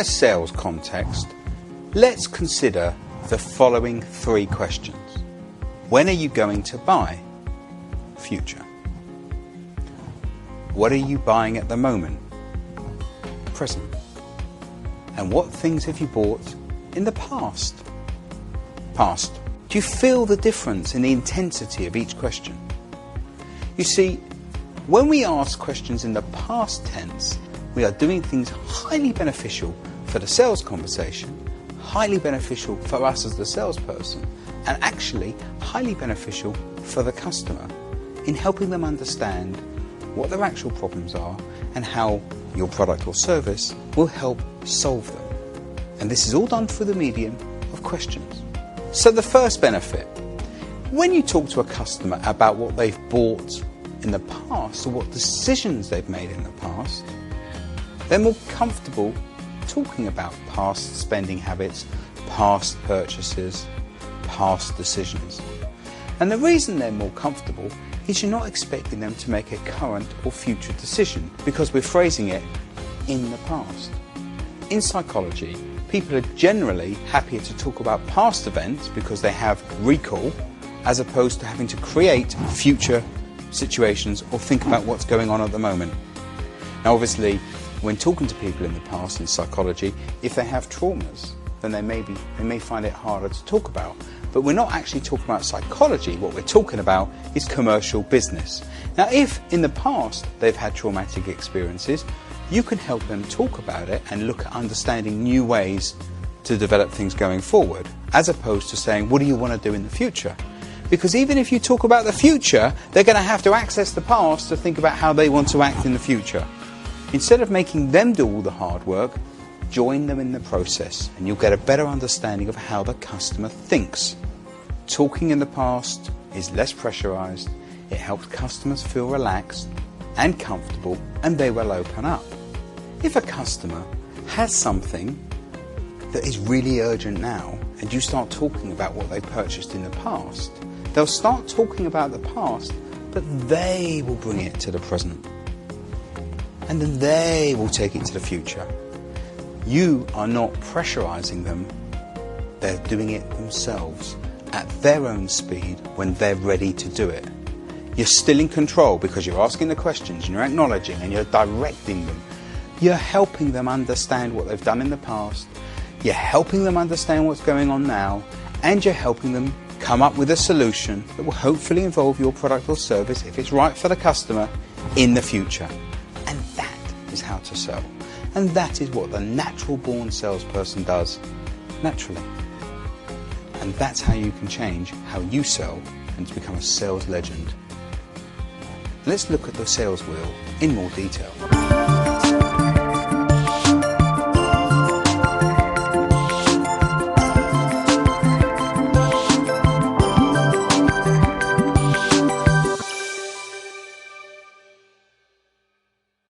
a sales context, let's consider the following 3 questions. When are you going to buy? Future. What are you buying at the moment? Present. And what things have you bought in the past? Past. Do you feel the difference in the intensity of each question? You see, when we ask questions in the past tense, we are doing things highly beneficial for the sales conversation, highly beneficial for us as the salesperson, and actually highly beneficial for the customer in helping them understand what their actual problems are and how your product or service will help solve them. And this is all done through the medium of questions. So the first benefit, when you talk to a customer about what they've bought in the past or what decisions they've made in the past, they're more comfortable talking about past spending habits, past purchases, past decisions. And the reason they're more comfortable is you're not expecting them to make a current or future decision because we're phrasing it in the past. In psychology, people are generally happier to talk about past events because they have recall as opposed to having to create future situations or think about what's going on at the moment. Now obviously, when talking to people in the past in psychology, if they have traumas, then they may find it harder to talk about. But we're not actually talking about psychology. What we're talking about is commercial business. Now, if in the past they've had traumatic experiences, you can help them talk about it and look at understanding new ways to develop things going forward, as opposed to saying, what do you want to do in the future? Because even if you talk about the future, they're going to have to access the past to think about how they want to act in the future. Instead of making them do all the hard work, join them in the process and you'll get a better understanding of how the customer thinks. Talking in the past is less pressurized, it helps customers feel relaxed and comfortable, and they will open up. If a customer has something that is really urgent now and you start talking about what they purchased in the past, they'll start talking about the past, but they will bring it to the present. And then they will take it to the future. You are not pressurizing them, they're doing it themselves at their own speed when they're ready to do it. You're still in control because you're asking the questions and you're acknowledging and you're directing them. You're helping them understand what they've done in the past, you're helping them understand what's going on now, and you're helping them come up with a solution that will hopefully involve your product or service, if it's right for the customer, in the future. And that is how to sell. And that is what the natural born salesperson does, naturally. And that's how you can change how you sell and to become a sales legend. Let's look at the sales wheel in more detail.